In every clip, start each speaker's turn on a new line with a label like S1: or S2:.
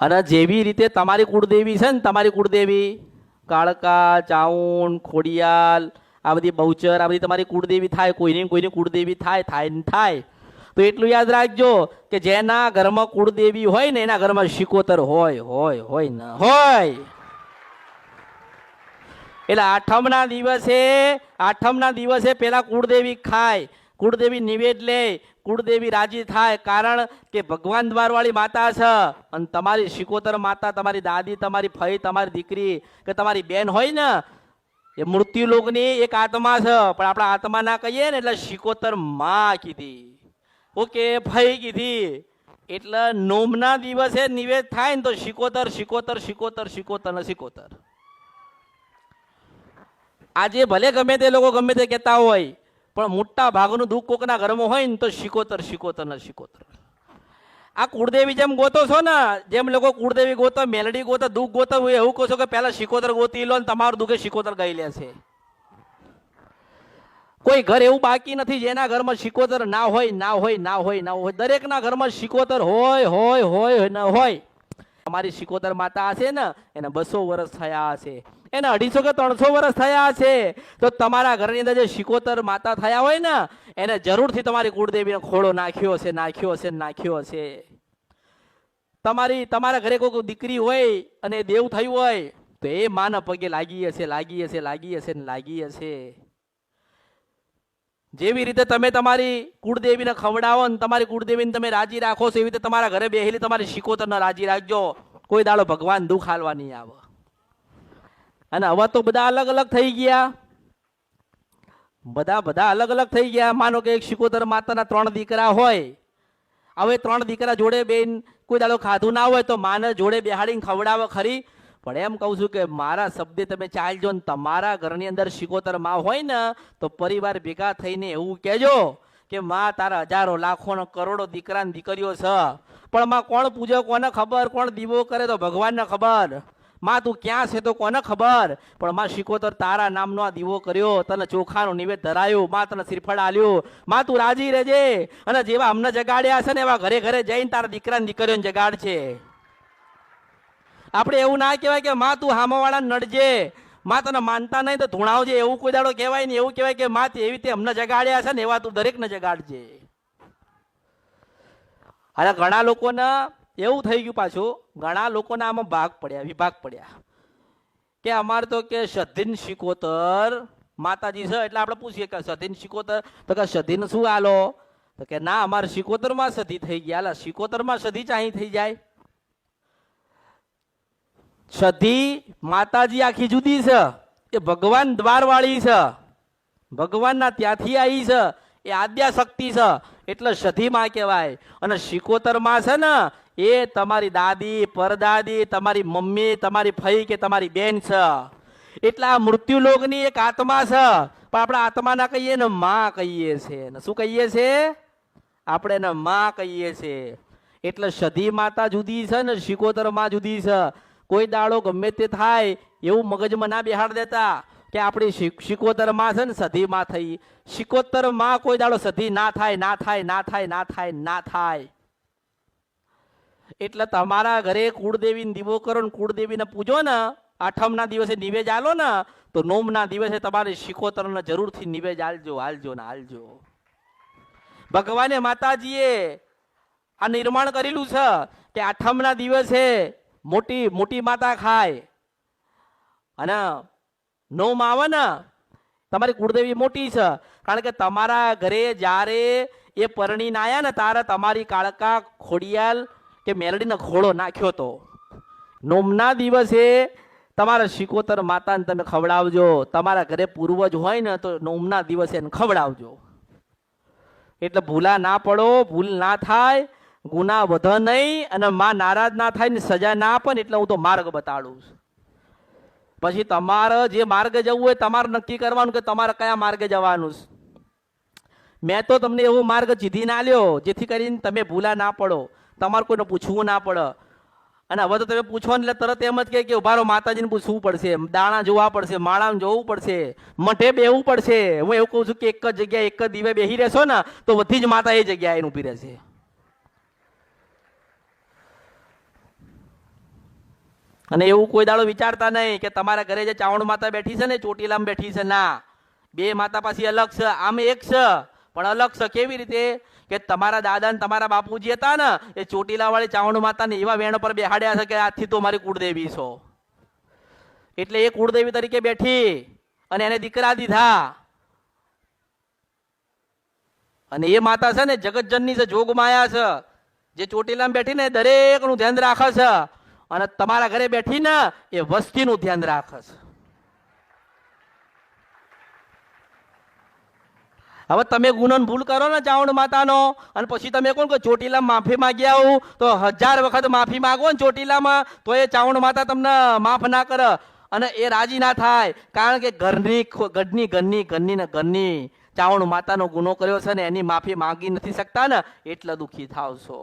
S1: અને જેવી રીતે તમારી કુળદેવી છે ને, તમારી કુળદેવી કાળકા, ચાઉણ, ખોડિયાલ, આ બધી બહુચર, આ બધી તમારી કુળદેવી થાય. કોઈની કોઈની કુળદેવી થાય ને થાય. તો એટલું યાદ રાખજો કે જેના ઘરમાં કુળદેવી હોય ને એના ઘરમાં શિકોતર હોય ને હોય. એટલે આઠમના દિવસે પેલા કુળદેવી ખાય, કુળદેવી નિવેદ લે, કુળદેવી રાજી થાય. કારણ કે ભગવાન દ્વારવાળી માતા છે અને તમારી શિકોતર માતા, તમારી દાદી, તમારી ફઈ, તમારી દીકરી કે તમારી બેન હોય ને, એ મૃત્યુ લોકની એક આત્મા છે. પણ આપણા આત્મા ના કહીએ ને એટલે શિકોતર માં કીધી, ઓકે ફઈ કીધી. એટલે નોમના દિવસે નિવેદ થાય ને તો શિકોતર શિકોતર શિકોતર શિકોતર ને શિકોતર. આજે ભલે ગમે તે લોકો ગમે તે કહેતા હોય, પણ મોટા ભાગનું દુઃખ કોકના ઘરમાં હોય ને તો શિકોતર શિકોતર ને શિકોતર. આ કુળદેવી જેમ ગોતો છો ને, જેમ લોકો કુળદેવી ગોતો, મેલડી ગોતો, દુઃખ ગોતો, એવું કહો છો કે પહેલા શિકોતર ગોતી લો ને તમારું દુઃખે શિકોતર ગઈ લેશે. કોઈ ઘર એવું બાકી નથી જેના ઘરમાં શિકોતર ના હોય. દરેકના ઘરમાં શિકોતર હોય ને હોય. તમારી શિકોતર માતા હશે ને એને 200 વર્ષ થયા હશે, એને 250 કે 300 વર્ષ થયા હશે. તો તમારા ઘરની અંદર જે શિકોતર માતા થયા હોય ને એને જરૂરથી તમારી કુળદેવીને ખોળો નાખ્યો હશે. તમારા ઘરે કોઈ દીકરી હોય અને દેવ થયું હોય તો એ માના પગે લાગી હશે. જેવી રીતે તમે તમારી કુળદેવીને ખવડાવો ને તમારી કુળદેવીને તમે રાજી રાખો છો, એવી રીતે તમારા ઘરે બેહેલી તમારી શિકોતરને રાજી રાખજો. કોઈ દાડો ભગવાન દુઃખ હાલવા નહીં આવે. અને હવે તો બધા અલગ અલગ થઈ ગયા, બધા અલગ અલગ થઈ ગયા. માનો કે એક શિકોતર માતાના 3 દીકરા હોય. હવે 3 દીકરા જોડે બેન કોઈ દાડો ખાધું ના હોય તો માને જોડે બેહાડીને ખવડાવે ખરી. પણ એમ કહું છું કે મારા શબ્દે તમે ચાલજો ને તમારા ઘરની અંદર શિકોતર માં હોય ને તો પરિવાર ભેગા થઈને એવું કહેજો કે માં તારા હજારો લાખો કરોડો દીકરા ને દીકરીઓ છે, પણ માં કોણ પૂજે કોને ખબર, કોણ દીવો કરે તો ભગવાનને ખબર, માં તું ક્યાં છે તો કોને ખબર. પણ માં શિકોતર તારા નામનો આ દીવો કર્યો, તને ચોખાનું નિવેદ ધરાયું, માં તને શ્રીફળ આલ્યું, માં તું રાજી રહેજે. અને જેવા અમને જગાડ્યા છે ને એવા ઘરે ઘરે જઈને તારા દીકરા ને દીકરીઓને જગાડશે. આપણે એવું ના કહેવાય કે માં તું હામાવાળાને નડજે, માં તને માનતા નહીં તો ધૂણાવજે, એવું કોઈ દાડો કહેવાય ને. એવું કહેવાય કે માં એવી રીતે અમને જગાડ્યા છે ને એવા તું દરેકને જગાડજે. અને ઘણા લોકોને એવું થઈ ગયું, પાછું ઘણા લોકોના આમાં વિભાગ પડ્યા કે અમારે તો કે સધીન શિકોતર માતાજી છે. એટલે આપણે પૂછીએ કે સધીન શિકોતર, તો કે સધીન શું આલો? તો કે ના, અમારે શિકોતરમાં સધી થઈ ગયા. શિકોતરમાં સધી ચાહી થઈ જાય? સધી માતાજી આખી જુદી છે, એ ભગવાન દ્વારવાળી છે, ભગવાનના ત્યાંથી આવી છે, એ આદ્યા શક્તિ છે, એટલે સધીમાં કહેવાય. અને શિકોતરમાં છે ને એ તમારી દાદી, પરદાદી, તમારી મમ્મી, તમારી ફઈ કે તમારી બેન છે. એટલે આ મૃત્યુ લોકની એક આત્મા છે. પણ આપણે આત્મા ના કહીએ ને માં કહીએ છીએ. શું કહીએ છીએ? આપણે એને માં કહીએ છીએ. એટલે સધી માતા જુદી છે ને શિકોતર માં જુદી છે. કોઈ દાડો ગમે તે થાય એવું મગજમાં ના બેહાડ દેતા કે આપણી શિકોતર માં છે ને સધી માં થઈ. શિકોતર માં કોઈ દાડો સધી ના થાય. એટલે તમારા ઘરે કુળદેવીને દીવો કરો ને કુળદેવીને પૂજો ને, આઠમના દિવસે નિવેદ આલો ને તો નોમના દિવસે તમારે શિકોતરને જરૂરથી નિવેદ આલજો. ભગવાને માતાજીએ આ નિર્માણ કરેલું છે કે આઠમના દિવસે મોટી માતા ખાય અને નોમ આવે ને તમારી કુળદેવી મોટી છે. કારણ કે તમારા ઘરે જ્યારે એ પરણીને આયા ને તારે તમારી કાળકા, ખોડિયાલ કે મેલડીને ખોળો નાખ્યો તો. નોમના દિવસે તમારા શિકોતર માતાને તમે ખવડાવજો. તમારા ઘરે પૂર્વજ હોય ને તો નોમના દિવસે એને ખવડાવજો. એટલે ભૂલા ના પડો, ભૂલ ના થાય, ગુના વધે નહીં અને માં નારાજ ના થાય ને સજા ના આપે ને. એટલે હું તો માર્ગ બતાડું છું. પછી તમારે જે માર્ગે જવું હોય તમારે નક્કી કરવાનું કે તમારે કયા માર્ગે જવાનું. મેં તો તમને એવો માર્ગ ચીધી ના લ્યો જેથી કરીને તમે ભૂલા ના પડો, તમારે કોઈને પૂછવું ના પડે. અને હવે તો તમે પૂછો ને એટલે તરત એમ જ કે ઉભારો માતાજીને પૂછવું પડશે, દાણા જોવા પડશે, માળામાં જોવું પડશે, મઠે બેહવું પડશે. હું એવું કહું છું કે એક જ જગ્યાએ એક જ દીવે બેસી રહેશો ને તો બધી જ માતા એ જગ્યાએ ઊભી રહેશે. અને એવું કોઈ દાડો વિચારતા નહીં કે તમારા ઘરે જે ચાવણ માતા બેઠી છે ને ચોટીલામાં બેઠી છે, ના, બે માતા પાછી અલગ છે, આમ એક છે પણ અલગ છે. કેવી રીતે કે તમારા દાદા ને તમારા બાપુજી હતા ને એ ચોટીલા વાળી ચાવણ માતા ને એવા વેણ પર બેહાડ્યા છે કે આજથી તો મારી કુળદેવી છો, એટલે એ કુળદેવી તરીકે બેઠી અને એને દીકરા દીધા. અને એ માતા છે ને જગતજનની છે, જોગમાયા છે, જે ચોટીલામાં બેઠી ને દરેક નું ધ્યાન રાખે છે અને તમારા ઘરે બેઠી ને એ વસ્તીનું ધ્યાન રાખે છે. હવે તમે ગુનો ભૂલ કરો ને ચાવણ માતાનો અને પછી તમે કોણ ચોટીલામાં માફી માંગ્યા આવું તો 1000 વખત માફી માંગો ને ચોટીલામાં તો એ ચાવણ માતા તમને માફ ના કરે અને એ રાજી ના થાય. કારણ કે ઘરની ચાવણ માતાનો ગુનો કર્યો છે ને એની માફી માંગી નથી શકતા ને એટલે દુઃખી થાવ છો.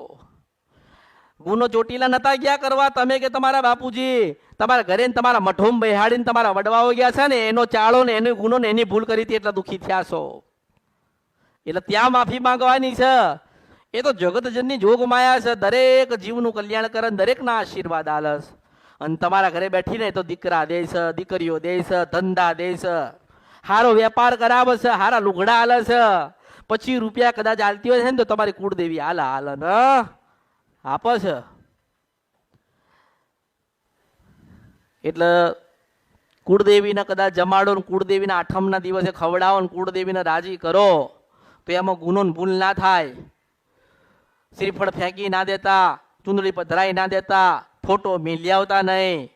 S1: ગુનો ચોટીલા નતા ગયા કરવા તમે કે તમારા બાપુજી તમારા ઘરે તમારા મઠોમ બેહાડીને તમારા વડવાઓ ગયા છે ને એનો ચાળો ને એનો ગુનો ને એની ભૂલ કરી હતી એટલે દુઃખી થયા છો. એટલે ત્યાં માફી માંગવાની છે. એ તો જગતજનની જોગ માયા છે, દરેક જીવનું કલ્યાણ કરે, દરેકના આશીર્વાદ આલસ. અને તમારા ઘરે બેઠીને તો દીકરા દે છે, દીકરીઓ દે છે, ધંધા દે છે, હારો વેપાર કરાવે છે, હારા લુગડા આલે છે, 25 રૂપિયા કદાચ આલતી હોય છે ને તો તમારી કુળદેવી હાલ ને આપે છે. એટલે કુળદેવીને કદાચ જમાડો ને કુળદેવીના આઠમના દિવસે ખવડાવો ને કુળદેવીને રાજી કરો તો એમાં ગુનો ભૂલ ના થાય. શ્રીફળ ફેંકી ના દેતા, ચુંદડી પધરાઈ ના દેતા, ફોટો મિલી આવતા નહીં,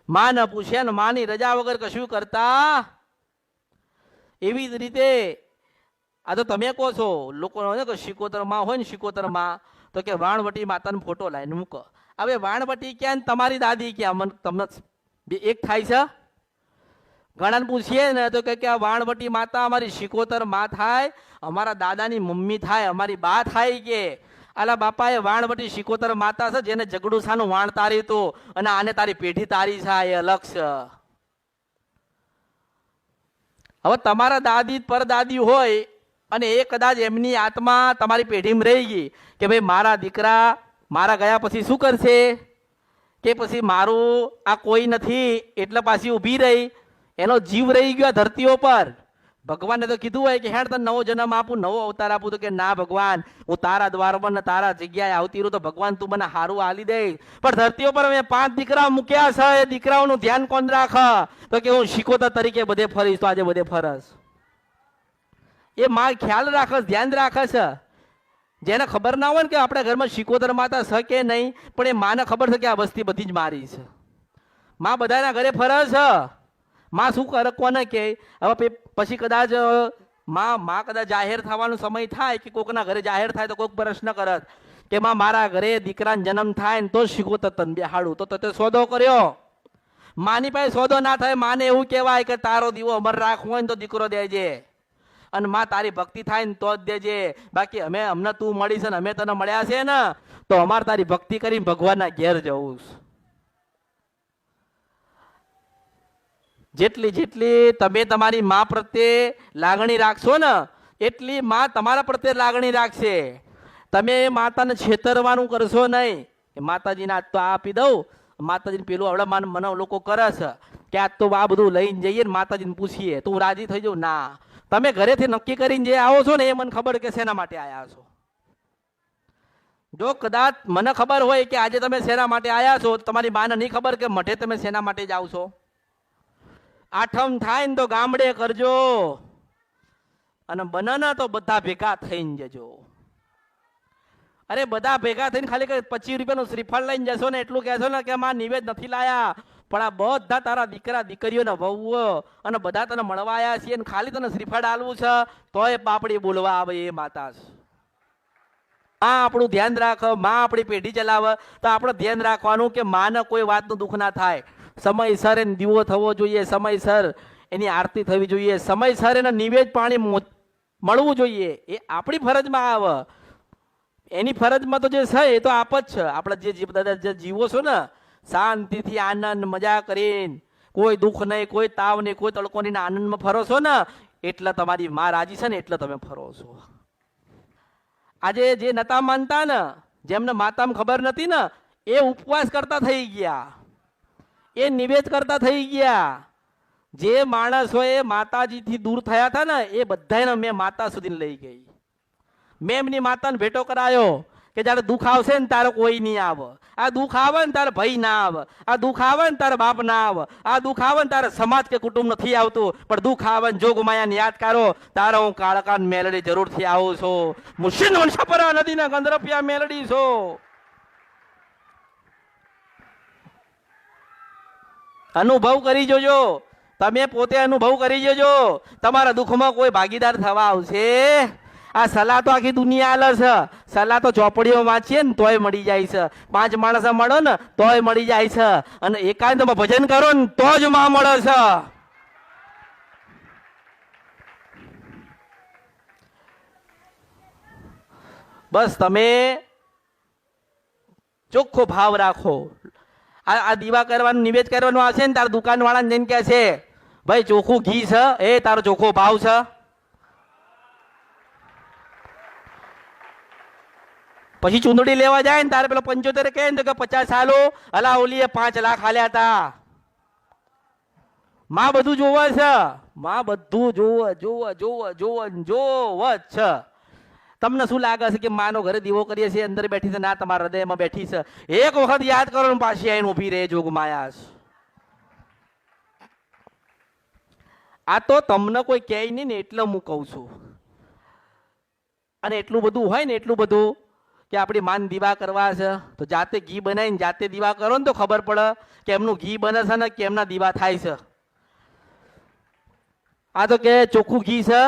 S1: માં ને પૂછે ને માની રજા વગર કશું કરતા. એવી જ રીતે આ તો તમે કહો છો લોકો કે શિકોતર માં હોય ને શિકોતર માં તો કે વાણવટી માતાનો ફોટો લાઈને મૂકો. હવે વાણવટી ક્યાં તમારી દાદી ક્યાં તમને એક થાય છે? ઘણાને પૂછીએ ને તો કે આ વાણવટી માતા અમારી શિકોતર માં થાય, અમારા દાદાની મમ્મી થાય, અમારી બા થાય. કે આલા બાપા એ વાણવટી શિકોતર માતા છે જેને જગડું સાનું વાણ તારી હતું અને આને તારી પેઢી તારી છે, એ અલગ છે. હવે તમારા દાદી પરદાદી હોય અને એ કદાચ એમની આત્મા તમારી પેઢીમાં રહી ગઈ કે ભાઈ મારા દીકરા મારા ગયા પછી શું કરશે, કે પછી મારું આ કોઈ નથી એટલે પાછી ઊભી રહી, એનો જીવ રહી ગયો ધરતીઓ પર. ભગવાને તો કીધું હોય કે હેડ તને નવો જન્મ આપું, નવો અવતાર આપું, તો કે ના ભગવાન હું તારા દ્વાર પર તારા જગ્યાએ આવતી રહું તો ભગવાન તું મને હારું આલી દે. પણ ધરતીઓ પર મેં 5 દીકરા મૂક્યા છે, એ દીકરાઓનું ધ્યાન કોણ રાખે? તો કે હું શિકોતર તરીકે બધે ફરીશ, તો આજે બધે ફરસ. એ માં ખ્યાલ રાખે, ધ્યાન રાખે છે. જેને ખબર ના હોય ને કે આપણા ઘરમાં શિકોતર માતા છે કે નહીં, પણ એ માને ખબર છે કે આ વસ્તી બધી જ મારી છે. માં બધાના ઘરે ફરે છે. માં શું કરે કોને કે હવે પછી કદાચ માં કદાચ જાહેર થવાનો સમય થાય કે કોકના ઘરે જાહેર થાય તો કોઈક પ્રશ્ન કરે કે માં મારા ઘરે દીકરાનો જન્મ થાય ને તો શિકોતર તને બેહાડું, તો તે સોદો કર્યો. માની પાસે સોદો ના થાય, માને એવું કહેવાય કે તારો દીવો અમર રાખવો હોય ને તો દીકરો દેજે, અને માં તારી ભક્તિ થાય ને તો જ દેજે. બાકી અમને તું મળી છે ને અમે તને મળ્યા છે ને તો અમારે તારી ભક્તિ કરીને ભગવાનના ઘેર જવું. જેટલી તમે તમારી માં પ્રત્યે લાગણી રાખશો ને એટલી માં તમારા પ્રત્યે લાગણી રાખશે. તમે માતાને છેતરવાનું કરશો નહીં કે માતાજીને આજ તો આપી દઉં, માતાજીને પેલું આવડે મને લોકો કરે છે કે આજ તો આ બધું લઈને જઈએ ને માતાજીને પૂછીએ તો હું રાજી થઈ જાઉં. ના, તમે ઘરેથી નક્કી કરીને જે આવો છો ને એ મને ખબર કે શેના માટે આવ્યા છો. જો કદાચ મને ખબર હોય કે આજે તમે શેના માટે આવ્યા છો, તમારી માને નહીં ખબર કે મઠે તમે શેના માટે જાઓ છો. આઠમ થાય ને તો ગામડે કરજો અને બને તો બધા ભેગા થઈને જજો. અરે બધા ભેગા થઈને ખાલી 25 રૂપિયાનું શ્રીફળ લઈને જશો ને એટલું કહેશો ને કે માં નિવેદ નથી લાયા, પણ આ બધા તારા દીકરા દીકરીઓ ને વહુઓ અને બધા તને મળવા આવ્યા છીએ ને ખાલી તને શ્રીફળ આલવું છે તોય બાપડી બોલવા આવે એ માતા છે. માં આપણું ધ્યાન રાખ, માં આપણી પેઢી ચલાવે તો આપણે ધ્યાન રાખવાનું કે માને કોઈ વાતનું દુઃખ ના થાય. સમયસર એને દીવો થવો જોઈએ, સમયસર એની આરતી થવી જોઈએ, સમયસર એને નિવેદ પાણી મળવું જોઈએ. એ આપણી ફરજમાં આવે. એની ફરજમાં તો જે છે એ તો આપ જ છે. આપણે જે જીવો છો ને શાંતિથી આનંદ મજા કરીને કોઈ દુઃખ નહીં, કોઈ તાવ નહીં, કોઈ તડકો નહીં, આનંદમાં ફરો છો ને એટલે તમારી માં રાજી છે ને એટલે તમે ફરો છો. આજે જે નતા માનતા ને, જેમને માતામાં ખબર નથી ને, એ ઉપવાસ કરતા થઈ ગયા. એ નિવેદ કરતા થઈ ગયા. જે માણસોએ માતાજીથી દૂર થયા હતા ને એ બધાને મેં માતા સુધી લઈ ગઈ. મેં એમની માતાને ભેટો કરાયો કે જયારે દુઃખ આવશે ને તારે કોઈ નહીં આવે, આ દુઃખ આવે ને તારે ભાઈ ના આવે, આ દુઃખ આવે ને તારે બાપ ના આવે, આ દુઃખ આવે ને તારે સમાજ કે કુટુંબ નથી આવતું, પણ દુઃખ આવે ને જોગમાયાને યાદ કરો તારે હું કાળકાન મેલડી જરૂરથી આવું છું. મુશિન વંશપરા નદીના ગંધરપિયા મેલડી છો. અનુભવ કરી જોજો, તમે પોતે અનુભવ કરી જોજો. તમારા દુઃખમાં કોઈ ભાગીદાર થવા આવશે? આ સલાહ તો આખી દુનિયા આલે છે. સલાહ તો ચોપડીઓ વાંચીએ ને તોય મળી જાય છે, 5 માણસ મળો ને તોય મળી જાય છે, અને એકાંતમાં ભજન કરો ને તો જ માં મળે છે. બસ તમે ચોખ્ખો ભાવ રાખો. આ દીવા કરવાનું નિવેદ કરવાનું આવશે ને તાર દુકાન વાળાને જઈને કહે છે ભાઈ ચોખ્ખું ઘી છે, એ તારો ચોખ્ખો ભાવ છે. પછી ચૂંદડી લેવા જાય ને તારે પેલો 75 કહે ને કે 50 હાલો, અલા ઓલીએ 5 લાખ હાલ્યા હતા. માં બધું જોવે છે, માં બધું જોવે જોવે જોવે જોવે જોવે જ છે. તમને શું લાગે છે કે માનો ઘરે દીવો કરીએ છીએ અંદર બેઠી છે? ના, તમારા હૃદયમાં બેઠી છે. એક વખત યાદ કરો ને પાછી આવીને ઊભી રહે જોગમાયા. આ તો તમને કોઈ કહે નહીં ને એટલે હું કહું છું. અને એટલું બધું હોય ને, એટલું બધું કે આપણી માન દીવા કરવા છે તો જાતે ઘી બનાવીને જાતે દીવા કરો ને તો ખબર પડે કે એમનું ઘી બને છે ને કેમના દીવા થાય છે. આ તો કે ચોખ્ખું ઘી છે,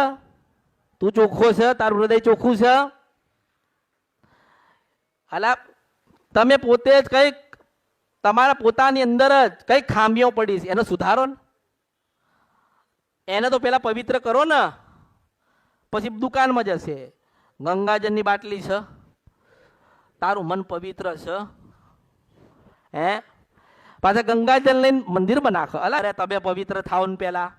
S1: તું ચોખ્ખો છે, તારું હૃદય ચોખ્ખું છે. અલા તમે પોતે જ કંઈક તમારા પોતાની અંદર જ કંઈક ખામીઓ પડી છે, એને સુધારો ને. એને તો પેલા પવિત્ર કરો ને, પછી દુકાનમાં જશે. ગંગાજળની બાટલી છે, તારું મન પવિત્ર છે, હે પાછા ગંગાજળ લઈને મંદિરમાં નાખો. અલા તમે પવિત્ર થાવ ને પેલા,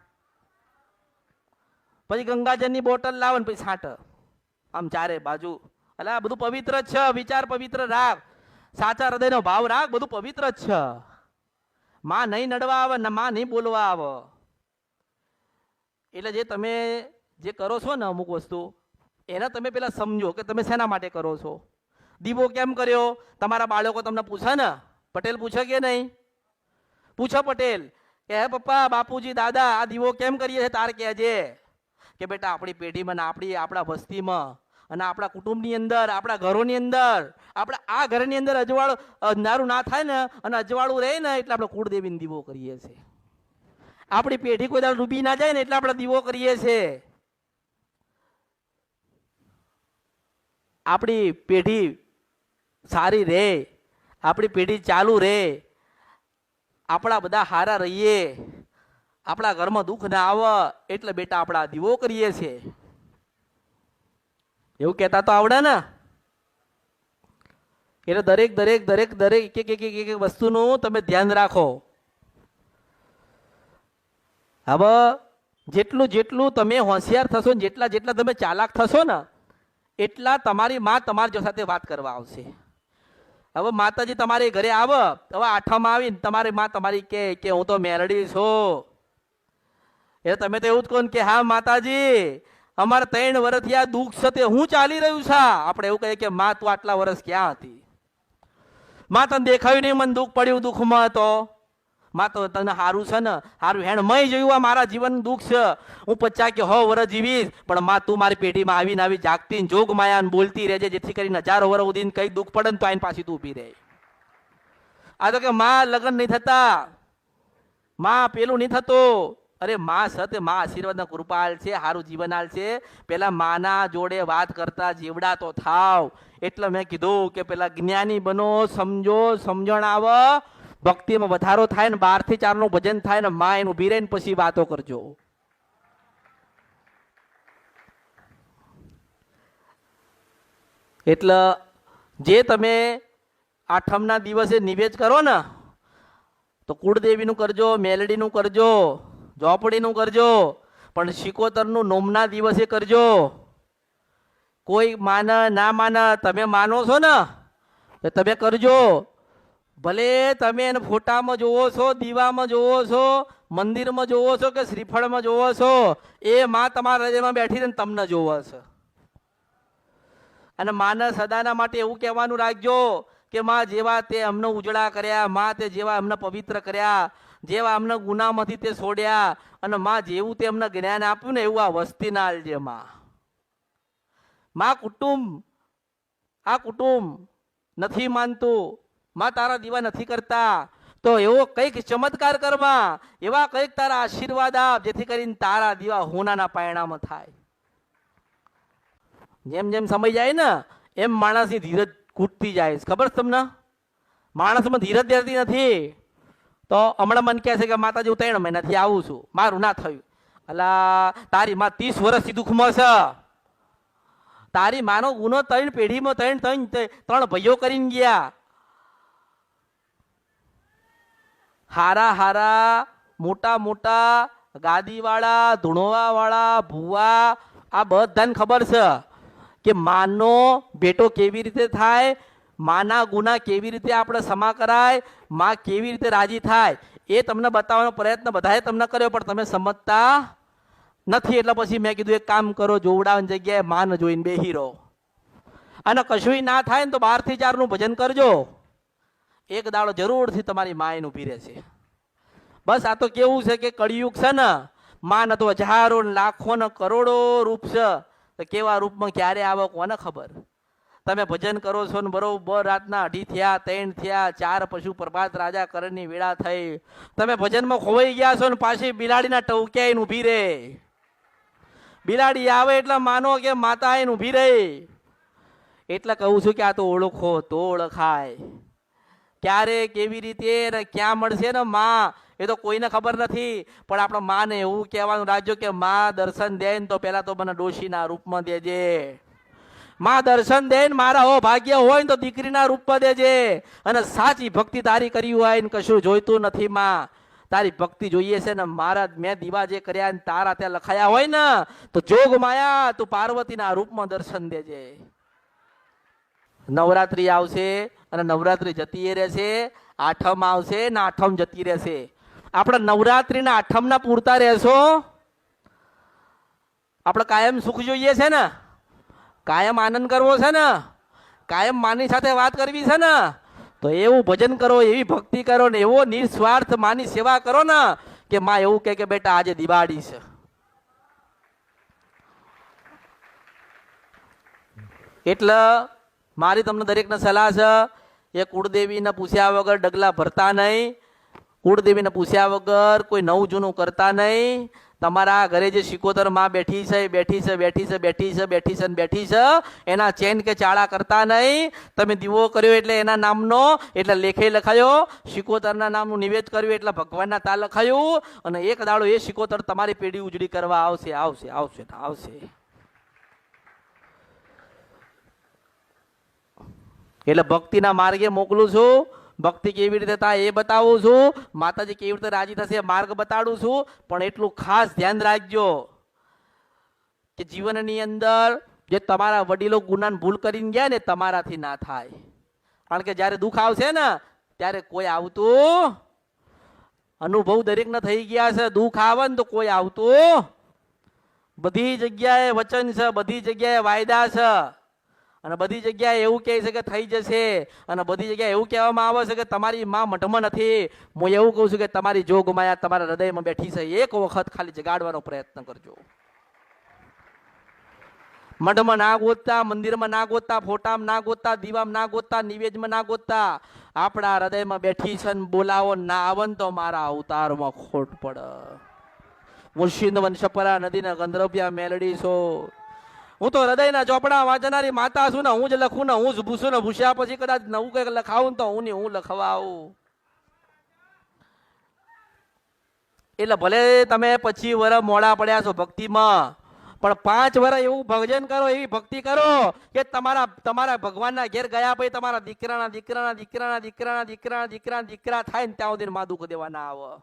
S1: પછી ગંગાજળની બોટલ લાવો ને પછી છાંટ આમ ચારે બાજુ. અલા આ બધું પવિત્ર જ છે. વિચાર પવિત્ર રાખ, સાચા હૃદયનો ભાવ રાખ, બધું પવિત્ર જ છે. માં નહીં નડવા આવે ને માં નહીં બોલવા આવે. એટલે જે તમે જે કરો છો ને અમુક વસ્તુ એને તમે પેલા સમજો કે તમે શેના માટે કરો છો. દીવો કેમ કર્યો? તમારા બાળકો તમને પૂછે ને, પટેલ પૂછે કે નહીં? પૂછો પટેલ કે હે પપ્પા, બાપુજી, દાદા, આ દીવો કેમ કરીએ છે? તાર કહેજે કે બેટા આપણી પેઢીમાં, આપણા વસ્તીમાં અને આપણા કુટુંબની અંદર, આપણા ઘરોની અંદર, આપણા આ ઘરની અંદર અજવાળું અંધારું ના થાય ને અને અજવાળું રહે ને એટલે આપણે કુળદેવીને દીવો કરીએ છીએ. આપણી પેઢી કોઈ દાડો ડૂબી ના જાય ને એટલે આપણે દીવો કરીએ છીએ. આપણી પેઢી સારી રહે, આપણી પેઢી ચાલુ રહે, આપણા બધા હારા રહીએ, આપણા ઘરમાં દુઃખ ના આવે એટલે બેટા આપણા દીવો કરીએ છીએ. એવું કહેતા તો આવડે ને. એટલે દરેક દરેક દરેક દરેક એક વસ્તુનું તમે ધ્યાન રાખો. હવે જેટલું જેટલું તમે હોશિયાર થશો ને જેટલા જેટલા તમે ચાલાક થશો ને એટલા તમારી માં તમારી સાથે વાત કરવા આવશે. હવે માતાજી તમારી ઘરે આવે, હવે આઠમ આવીને તમારી માં તમારી કે હું તો મેરડી છું. એ તમે તો એવું જ કહો ને કે હા માતાજી અમારે 3 વર્ષથી આ દુઃખ છે તે હું ચાલી રહ્યું છે. આપણે એવું કહીએ કે માં તું આટલા વર્ષ ક્યાં હતી? માં તને દેખાયું નહીં, મને દુઃખ પડ્યું, દુઃખમાં હતો. માં તો તને સારું છે ને, સારું હેણ મય જોયું આ મારા જીવન દુઃખ છે, હું 50 કે 100 વર્ષ જીવીશ, પણ માં તું મારી પેઢીમાં આવીને આવી જાગતી જોગ માયા બોલતી રહેજે, જેથી કરીને 1000 વર્ષ સુધી કઈ દુઃખ પડે ને તો આઈને પાછી તું ઊભી રહે. આ તો કે માં લગ્ન નહીં થતા, માં પેલું નહીં થતું. અરે માં સત્ય, માં આશીર્વાદના કૃપાલ છે, સારું જીવન આલ છે. પેલા માના જોડે વાત કરતા જીવડા તો થાવ. એટલે મેં કીધું કે પેલા જ્ઞાની બનો, સમજો, સમજણ આવે, ભક્તિમાં વધારો થાય ને 12 થી 4 નું ભજન થાય ને માં એનું ઊભી રહીને પછી વાતો કરજો. એટલે જે તમે આઠમના દિવસે નિવેદ કરો ને તો કુળદેવીનું કરજો, મેલડીનું કરજો, ઝોપડીનું કરજો, પણ શિકોતરનું નોમના દિવસે કરજો. કોઈ માને ના માને, તમે માનો છો ને તો તમે કરજો. ભલે તમે એને ફોટામાં જોવો છો, દીવામાં જોવો છો, મંદિરમાં જોવો છો કે શ્રીફળમાં જોવો છો, એ માં તમારા હૃદયમાં બેઠી ને તમને જોવો છે. અને માને સદાના માટે એવું કહેવાનું રાખજો કે માં જેવા તે અમને ઉજળા કર્યા, માં તે જેવા અમને પવિત્ર કર્યા, જેવા અમને ગુનામાંથી તે છોડ્યા, અને માં જેવું તે અમને જ્ઞાન આપ્યું ને એવું આ વસ્તી ના આલજે માં. કુટુંબ, આ કુટુંબ નથી માનતું, માં તારા દીવા નથી કરતા, તો એવો કંઈક ચમત્કાર કરવા, એવા કંઈક તારા આશીર્વાદ આપ જેથી કરીને તારા દીવા હોનાના પાયણામાં થાય. જેમ જેમ સમય જાય ને એમ માણસની ધીરજ ખૂટતી જાય. ખબર તમને? માણસમાં ધીરજ રહેતી નથી. તો હમણાં મને કહે છે કે માતાજી હું 3 મહિનાથી આવું છું, મારું ના થયું. અલા તારી માં 30 વર્ષથી દુઃખમાં છે. તારી માનો ગુનો 3 પેઢીમાં 3 ભાઈઓ કરીને ગયા. હારા હારા મોટા મોટા ગાદીવાળા, ધૂણોવાવાળા, ભૂવા, આ બધાને ખબર છે કે માનો બેટો કેવી રીતે થાય, માના ગુના કેવી રીતે આપણે ક્ષમા કરાય, માં કેવી રીતે રાજી થાય, એ તમને બતાવવાનો પ્રયત્ન બધાએ તમને કર્યો, પણ તમે સમજતા નથી. એટલે પછી મેં કીધું એક કામ કરો, જોવડાવવાની જગ્યાએ માન જોઈને બેહી રહો. અને કશું ના થાય ને તો 12 થી 4 નું ભજન કરજો. એક દાડો જરૂરથી તમારી માય ઊભી રહેશે. બસ આ તો કેવું છે કે કળિયુગ છે ને, માં તો હજારો લાખો ને કરોડો રૂપ છે, તો કેવા રૂપમાં ક્યારે આવો કોને ખબર. તમે ભજન કરો છો ને બરોબર રાતના 2 થયા, 3 થયા, 4 પશુ પ્રભાત રાજા કરણની વેળા થઈ, તમે ભજનમાં ખોવાઈ ગયા છો ને પાછી બિલાડીના ટવક્યા ઊભી રહે. બિલાડી આવે એટલે માનો કે માતા આઈને ઊભી રહી. એટલે કહું છું કે આ તો ઓળખો તો ઓળખાય. ક્યારે કેવી રીતે ને ક્યાં મળશે ને માં, એ તો કોઈને ખબર નથી. પણ આપણા માને એવું કહેવાનું રાખજો કે માં દર્શન દે ને તો પેલા તો મને ડોશીના રૂપમાં દેજે. માં દર્શન દે ને મારા હો ભાગ્ય હોય ને તો દીકરીના રૂપમાં દેજે. અને સાચી ભક્તિ તારી કરી હોય ને કશું જોઈતું નથી માં, તારી ભક્તિ જોઈએ છે ને મારા મેં દીવા જે કર્યા ને તારા ત્યાં લખાયા હોય ને તો જોગ માયા તું પાર્વતીના રૂપમાં દર્શન દેજે. નવરાત્રી આવશે અને નવરાત્રી જતી રહેશે, આઠમ આવશે ને આઠમ જતી રહેશે. આપણે નવરાત્રીના આઠમના પૂરતા રહેશો. આપણે કાયમ સુખ જોઈએ છે ને, કાયમ આનંદ કરવો છે ને, કાયમ માની સાથે વાત કરવી છે ને, તો એવું ભજન કરો, એવી ભક્તિ કરો ને એવો નિસ્વાર્થ માની સેવા કરો ને કે માં એવું કહે કે બેટા આજે દિવાળી છે. એટલે મારી તમને દરેકને સલાહ છે એ કુળદેવીને પૂછ્યા વગર ડગલા ભરતા નહીં, કુળદેવીને પૂછ્યા વગર કોઈ નવું જૂનું કરતા નહીં. તમારા ઘરે જે શિકોતર માં બેઠી છે બેઠી છે બેઠી છે બેઠી છે બેઠી છે બેઠી છે એના ચેન કે ચાળા કરતા નહીં. તમે દીવો કર્યો એટલે એના નામનો, એટલે લેખે લખાયો. શિકોતરના નામનું નિવેદ કર્યું એટલે ભગવાનના તા લખાયું. અને એક દાડો એ શિકોતર તમારી પેઢી ઉજળી કરવા આવશે આવશે આવશે આવશે. એટલે ભક્તિના માર્ગે મોકલું છું. ભક્તિ કેવી રીતે થાય એ બતાવું છું, માતાજી કેવી રીતે રાજી થશે માર્ગ બતાડું છું. પણ એટલું ખાસ ધ્યાન રાખજો કે જીવનની અંદર જે તમારા વડીલો ગુનાને ભૂલ કરીને ગયા ને તમારાથી ના થાય. કારણ કે જ્યારે દુઃખ આવશે ને ત્યારે કોઈ આવતું, અનુભવ દરેકને થઈ ગયા છે, દુઃખ આવે ને તો કોઈ આવતું. બધી જગ્યાએ વચન છે, બધી જગ્યાએ વાયદા છે, અને બધી જગ્યાએ એવું કહે છે કે થઈ જશે, અને બધી જગ્યાએ એવું કહેવામાં આવે છે કે તમારી માં મઠમાં નથી. હું એવું કહું છું કે તમારી જોગ માયા તમારા હૃદયમાં બેઠી છે, એક વખત ખાલી જગાડવાનો પ્રયત્ન કરજો. મઠમાં ના ગોતતા, મંદિરમાં ના ગોતતા, ફોટામાં ના ગોતતા, દીવામાં ના ગોતતા, નિવેદમાં ના ગોતતા, આપણા હૃદયમાં બેઠી છે ને બોલાવો ના આવે ને તો મારા અવતારમાં ખોટ પડે. મુર્શિદ વંશપરા નદીના ગંધર્વ્યા મેલડી છો. હું તો હૃદયના ચોપડા વાંચનારી માતા છું ને, હું જ લખું ને હું જ ભૂસું ને, ભૂસ્યા પછી કદાચ નવું કંઈક લખાવું તો હું ને હું લખવા આવું. એટલે ભલે તમે 25 વર્ષ મોડા પડ્યા છો ભક્તિમાં, પણ 5 વર્ષ એવું ભજન કરો, એવી ભક્તિ કરો કે તમારા ભગવાનના ઘેર ગયા પછી તમારા દીકરાના દીકરાના દીકરાના દીકરાના દીકરાના દીકરાના દીકરા થાય ને ત્યાં સુધી માં દુઃખ દેવા ના આવે.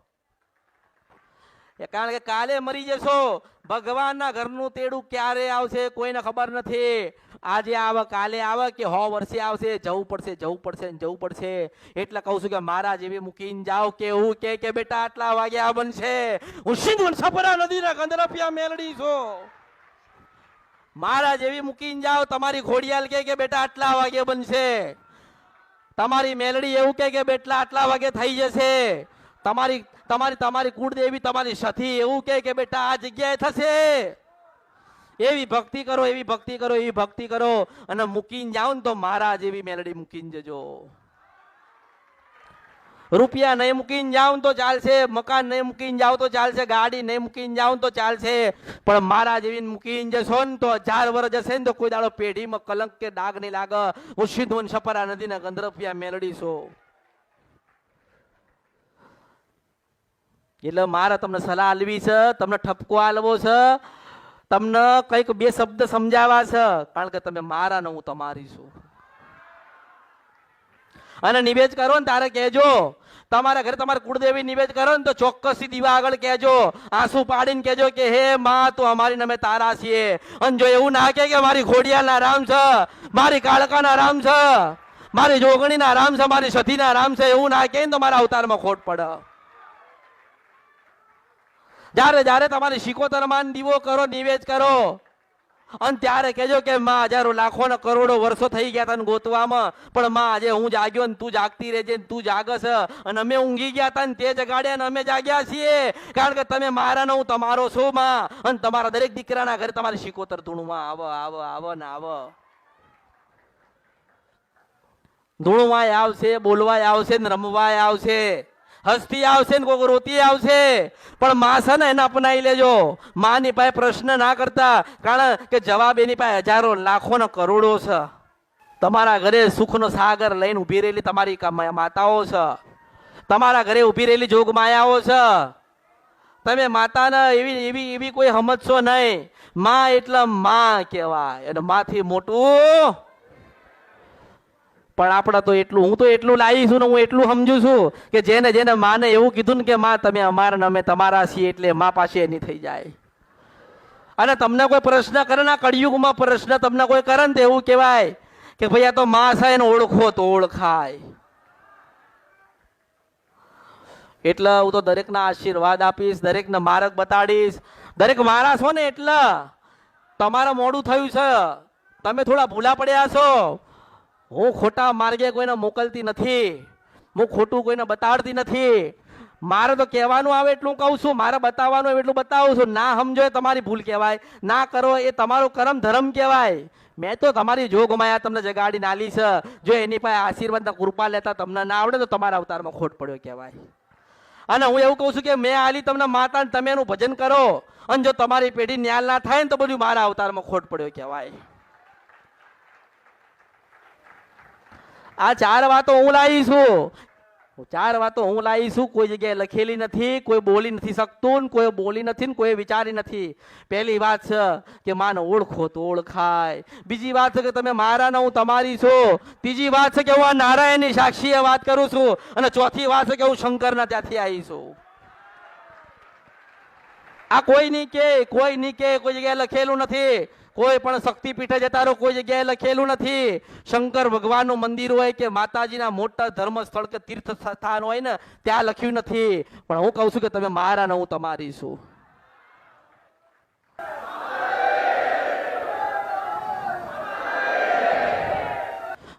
S1: કારણ કે કાલે મરી જશો. ભગવાનના ઘરનું તેડું ક્યારે આવશે કોઈને ખબર નથી. આજે આવે કાલે આવે કે 100 વર્ષે આવશે. જવું પડશે જવું પડશે જવું પડશે. એટલે કહું છું કે મારા જેવી મૂકીને જાઓ કે એવું કે બેટા આટલા વાગે આ બનશે. હું સિંધુ સપરા નદીના કંદરપિયા મેલડી છું. મારા જેવી મૂકીને જાઓ. તમારી ઘોડિયાલ કે બેટા આટલા વાગે બનશે. તમારી મેલડી એવું કે બેટા આટલા વાગે થઈ જશે. તમારી તમારી તમારી કુળદેવી તમારી સતી એવું કે બેટા આ જગ્યાએ થશે. એવી ભક્તિ કરો એવી ભક્તિ કરો એવી ભક્તિ કરો અને મૂકીને જાઓ ને તો મારા જેવી મેલડી મૂકીને જજો. રૂપિયા નહીં મૂકીને જાઓ તો ચાલશે, મકાન નહીં મૂકીને જાઓ તો ચાલશે, ગાડી નહીં મૂકીને જાઓ તો ચાલશે, પણ મારા જેવી મૂકીને જશો ને તો 1000 વર્ષ જશે ને તો કોઈ દાડો પેઢીમાં કલંક કે ડાઘ નહીં લાગે. હું સિંધુ સપરા નદીના ગંધરપિયા મેલડી છું. એટલે મારે તમને સલાહ આલવી છે, તમને ઠપકો આલવો છે, તમને કઈક 2 શબ્દ સમજાવવા છે, કારણ કે તમે મારા ને હું તમારી છું. અને નિવેદ કરો ને તારે કહેજો. તમારા ઘરે તમારે કુળદેવી નિવેદ કરો ને તો ચોક્કસથી દીવા આગળ કહેજો, આંસુ પાડીને કહેજો કે હે માં તું અમારી ને અમે તારા છીએ. અને જો એવું ના કે મારી ઘોડિયાલના રામ છે, મારી કાળકાના રામ છે, મારી જોગણીના રામ છે, મારી સતીના રામ છે, એવું ના કે તો મારા અવતારમાં ખોટ પડે. જ્યારે જ્યારે તમારી શિકોતરમાં દીવો કરો નિવેદ કરો અને ત્યારે કહેજો કે માં હજારો લાખો ને કરોડો વર્ષો થઈ ગયા તને ગોતવામાં, પણ માં આજે હું જાગ્યો ને તું જાગતી રહેજે, તું જાગસ અને અમે ઊંઘી ગયા હતા ને તે જગાડ્યા ને અમે જાગ્યા છીએ. કારણ કે તમે મારા ને હું તમારો છો માં. અને તમારા દરેક દીકરાના ઘરે તમારી શિકોતર ધૂણમાં આવો આવો આવો ને આવો. ધૂણવાય આવશે, બોલવાય આવશે ને રમવાય આવશે, હસતી આવશે ને કોઈ રોતી આવશે, પણ માં છે ને એને અપનાવી લેજો. માની પાસે પ્રશ્ન ના કરતા, કારણ કે જવાબ એની પાસે હજારો લાખો ને કરોડો છે. તમારા ઘરે સુખનો સાગર લઈને ઉભી રહેલી તમારી માતાઓ છે, તમારા ઘરે ઉભી રહેલી જોગ માયાઓ છે. તમે માતાને એવી એવી એવી કોઈ સમજશો નહીં. માં એટલે માં કહેવાય અને માથી મોટું. પણ આપણા તો એટલું, હું તો એટલું લાવી છું ને હું એટલું સમજુ છું કે જેને જેને માને એવું કીધું ને કે માં તમે અમારા ને અમે તમારા છીએ, એટલે માં પાસે એની થઈ જાય. અને તમને કોઈ પ્રશ્ન કરે ને કળિયુગમાં પ્રશ્ન તમને કોઈ કરે ને તો એવું કહેવાય કે ભાઈ આ તો માં છે એને ઓળખો તો ઓળખાય. એટલે હું તો દરેકના આશીર્વાદ આપીશ, દરેકને માર્ગ બતાડીશ. દરેક મારા છો ને એટલે તમારે મોડું થયું છે, તમે થોડા ભૂલા પડ્યા છો. હું ખોટા માર્ગે કોઈને મોકલતી નથી, હું ખોટું કોઈને બતાડતી નથી. મારે તો કહેવાનું આવે એટલું કહું છું, મારે બતાવવાનું આવે એટલું બતાવું છું. ના સમજો એ તમારી ભૂલ કહેવાય, ના કરો એ તમારો કરમ ધર્મ કહેવાય. મેં તો તમારી જોગમાયા તમને જગાડી નાલી છે. જો એની પાસે આશીર્વાદના કૃપા લેતા તમને ના આવડે તો તમારા અવતારમાં ખોટ પડ્યો કહેવાય. અને હું એવું કહું છું કે મેં આલી તમને માતા, તમે એનું ભજન કરો, અને જો તમારી પેઢી ન્યાલ ના થાય ને તો બધું મારા અવતારમાં ખોટ પડ્યો કહેવાય. આ 4 વાતો હું લાવી છું, 4 વાતો હું લાવી છું. કોઈ જગ્યાએ લખેલી નથી, કોઈ બોલી નથી શકતું, કોઈ બોલી નથી ને કોઈ વિચારી નથી. પહેલી વાત છે કે માને ઓળખો તો ઓળખાય. બીજી વાત છે કે તમે મારા ને હું તમારી છું. ત્રીજી વાત છે કે હું આ નારાયણની સાક્ષીએ વાત કરું છું. અને ચોથી વાત છે કે હું શંકરના ત્યાંથી આવી છું. આ કોઈ નહીં કે, કોઈ નહીં કે, કોઈ જગ્યાએ લખેલું નથી. કોઈ પણ શક્તિપીઠે જતા રહો, કોઈ જગ્યાએ લખેલું નથી. શંકર ભગવાનનું મંદિર હોય કે માતાજીના મોટા ધર્મ સ્થળ કે તીર્થ સ્થાન હોય ને ત્યાં લખ્યું નથી. પણ હું કહું છું કે તમે મારા ને હું તમારી છું.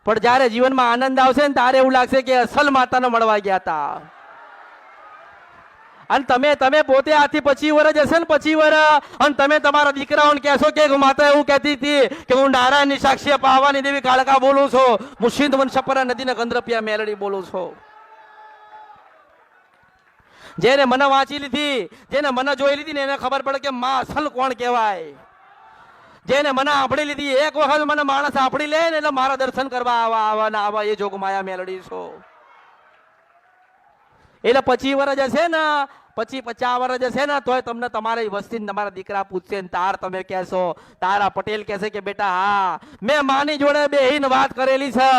S1: પણ જ્યારે જીવનમાં આનંદ આવશે ને ત્યારે એવું લાગશે કે અસલ માતાને મળવા ગયા હતા. અને તમે પોતે આથી 25 વર્ષ જશે ને 25 વર્ષ, અને તમે તમારા દીકરાઓને કહેશો કે માતા એવું કહેતી હતી કે હું નારાયણની સાક્ષી પાવાની દેવી કાળકા બોલું છું, હું સિંધુ સપરા નદીના ગંધરપિયા મેલડી બોલું છું. જેને મને વાંચી લીધી, જેને મને જોઈ લીધી ને એને ખબર પડે કે માં અસલ કોણ કહેવાય. જેને મને આપણી લીધી, એક વખત મને માણસ આપણી લે ને એટલે મારા દર્શન કરવા આવા એ જોગમાયા મેલડી છો. એટલે 25 વર્ષ હશે ને, પછી 50 વર્ષ હશે ને તોય તમને તમારી વસ્તી તમારા દીકરા પૂછશે ને તાર તમે કહેશો, તારા પટેલ કહેશે કે બેટા હા મેં માની જોડે બેહીને વાત કરેલી છે.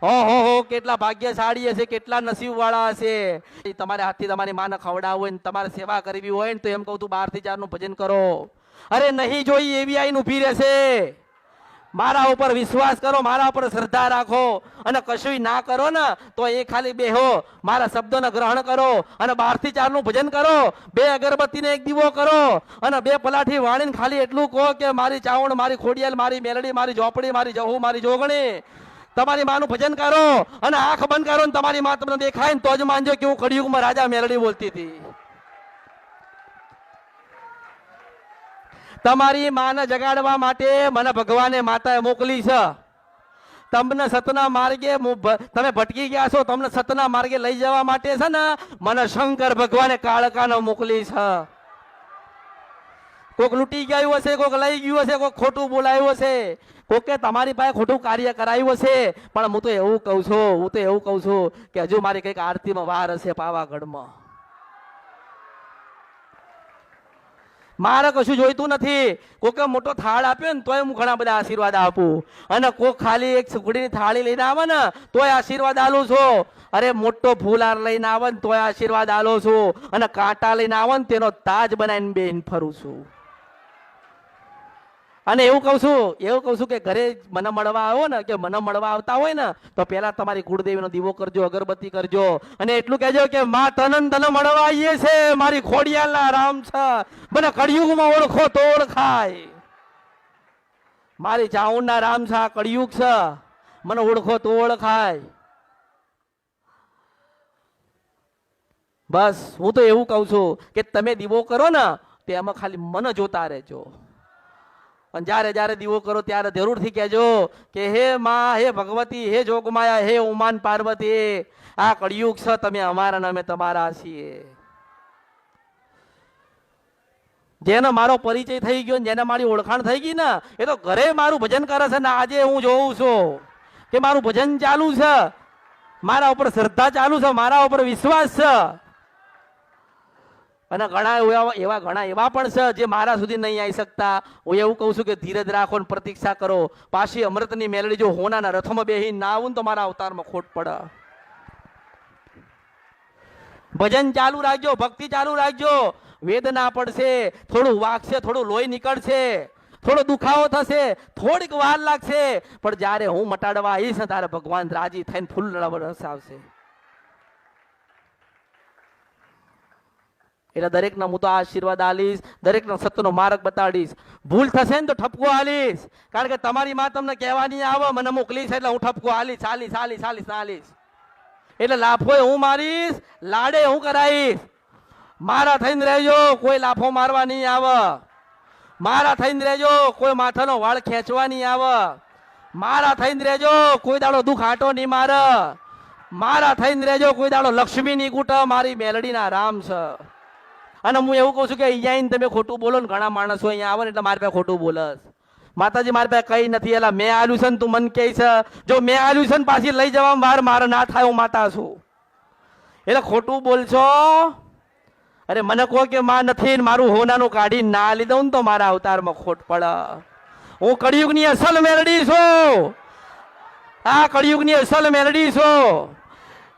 S1: ઓહો કેટલા ભાગ્યશાળી હશે, કેટલા નસીબ વાળા હશે. તમારે હાથથી તમારી માને ખવડાવવું હોય ને તમારે સેવા કરવી હોય ને તો એમ કહું તું 12 થી 4 નું ભજન કરો. અરે નહીં જોઈ એવી આઈને ઊભી રહેશે. મારા ઉપર વિશ્વાસ કરો, મારા ઉપર શ્રદ્ધા રાખો અને કશું ના કરો ને તો એ ખાલી બેહો, મારા શબ્દોને ગ્રહણ કરો અને 12 થી 4 નું ભજન કરો. 2 અગરબત્તીને 1 દીવો કરો અને 2 પલાઠી વાળીને ખાલી એટલું કહો કે મારી ચાવણ, મારી ખોડિયાલ, મારી મેલડી, મારી ઝોપડી, મારી જહુ, મારી જોગણી. તમારી માનું ભજન કરો અને આંખ બંધ કરો ને તમારી માં તમને દેખાય ને તો જ માનજો કે હું કળિયુગમાં રાજા મેલડી બોલતી હતી. તમારી માને જગાડવા માટે મને ભગવાને માતાએ મોકલી છે. તમને સતના માર્ગે તમે ભટકી ગયા છો, તમને સતના માર્ગે લઈ જવા માટે છે ને મને શંકર ભગવાને કાળકાને મોકલી છે. કોક લૂંટી ગયું હશે, કોક લઈ ગયું હશે, કોક ખોટું બોલાયું હશે, કોકે તમારી પાસે ખોટું કાર્ય કરાયું હશે. પણ હું તો એવું કહું છું કે હજુ મારી કઈક આરતીમાં વાર હશે પાવાગઢમાં. મારે કશું જોઈતું નથી. કોકે મોટો થાળ આપ્યો ને તોય હું ઘણા બધા આશીર્વાદ આપું અને કોક ખાલી એક સુખડીની થાળી લઈને આવે ને તોય આશીર્વાદ આલું છું. અરે મોટો ફૂલહાર લઈને આવે ને તોય આશીર્વાદ આલું છું અને કાંટા લઈને આવે ને તેનો તાજ બનાવીને બેન ફરું છું. અને એવું કહું છું કે ઘરે મને મળવા આવો ને કે મને મળવા આવતા હોય ને તો પહેલા તમારી કુળદેવીનો દીવો કરજો, અગરબત્તી કરજો અને એટલું કહેજો કે માં તને મળવા આવીએ છે, મારી ખોડિયાલના રામ છે, મને કળિયુગમાં ઓળખો તો ઓળખાય. મારી ચાઉંડના રામ છે, આ કળિયુગ છે, મને ઓળખો તો ઓળખાય. બસ હું તો એવું કહું છું કે તમે દીવો કરો ને તેમાં ખાલી મને જોતા રહેજો. અને જ્યારે જ્યારે દીવો કરો ત્યારે જરૂરથી કહેજો કે હે માં, હે ભગવતી, હે જોગમાયા, હે ઉમાન પાર્વતી, આ કળિયુગ છે, તમે અમારા ને અમે તમારા છીએ. જેનો મારો પરિચય થઈ ગયો, જેને મારી ઓળખાણ થઈ ગઈ ને એ તો ઘરે મારું ભજન કરે છે ને આજે હું જોઉં છું કે મારું ભજન ચાલુ છે, મારા ઉપર શ્રદ્ધા ચાલુ છે, મારા ઉપર વિશ્વાસ છે. અને ઘણા એવા પણ છે જે મારા સુધી નહીં આવી શકતા. હું એવું કહું છું કે ધીરજ રાખો ને પ્રતીક્ષા કરો. પાછી અમૃતની મેલડી જો હોનાના રથમાં બેહીને ના આવું તો મારા અવતારમાં ખોટ પડે. ભજન ચાલુ રાખજો, ભક્તિ ચાલુ રાખજો. વેદના પડશે, થોડું વાગશે, થોડું લોહી નીકળશે, થોડો દુખાવો થશે, થોડીક વાર લાગશે, પણ જ્યારે હું મટાડવા આવીશ ને ત્યારે ભગવાન રાજી થઈને ફૂલ વરસાવશે. એટલે દરેકને હું તો આશીર્વાદ આલીશ, દરેકનો સત્યનો માર્ગ બતાડીશ. ભૂલ થશે ને તો ઠપકો આલીશ, કારણ કે તમારી માં તમને કહેવાની આવે મને મોકલીશ એટલે હું ઠપકો આલીશ. એટલે લાફો હું મારીશ, લાડે હું કરાવીશ. મારા થઈને રહેજો, કોઈ લાફો મારવા નહીં આવે. મારા થઈને રહેજો, કોઈ માથાનો વાળ ખેંચવા નહીં આવે. મારા થઈને રહેજો, કોઈ દાડો દુઃખ આટો નહીં મારે. મારા થઈને રહેજો, કોઈ દાડો લક્ષ્મી ની કૂટા, મારી મેલડીના રામ છે. અને હું એવું કહું છું કે અહીંયા તમે ખોટું બોલો ને, ઘણા માણસો અહીંયા આવે ને એટલે મારી પાસે ખોટું બોલસ. માતાજી મારી પાસે કઈ નથી, એલા મેં આલ્યું છે ને તું મન કહે છે, જો મેં આલ્યું છે ને પાછી લઈ જવામાં વાર મારે ના થાય, હું માતા છું એટલે ખોટું બોલશો. અરે મને કહો કે માં નથી, મારું હોનાનું કાઢી ના લીધું ને તો મારા અવતારમાં ખોટ પડે. હું કળિયુગની અસલ મેલડી છું, આ કળિયુગની અસલ મેલડી છું.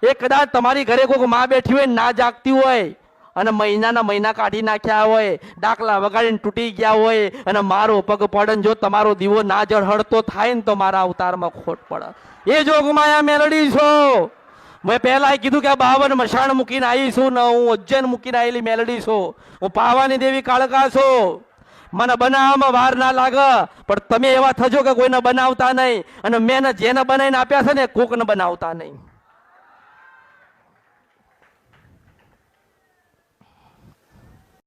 S1: એ કદાચ તમારી ઘરે કોઈ માં બેઠી હોય ના જાગતી હોય અને મહિના કાઢી નાખ્યા હોય, ડાકલા વગાડીને તૂટી ગયા હોય અને મારો પગ પડે, જો તમારો દીવો ના જળહળતો થાય ને તો મારા અવતારમાં ખોટ પડે. એ જોગમાયા મેલડી છો. મેં પહેલા કીધું કે 52 મશાણ મૂકીને આવી છું ને, હું ઉજ્જૈન મૂકીને આવેલી મેલડી છું. હું પાવાની દેવી કાળકા છું. મને બનાવવામાં વાર ના લાગે, પણ તમે એવા થજો કે કોઈને બનાવતા નહીં અને મેં જેને બનાવીને આપ્યા છે ને કોકને બનાવતા નહીં.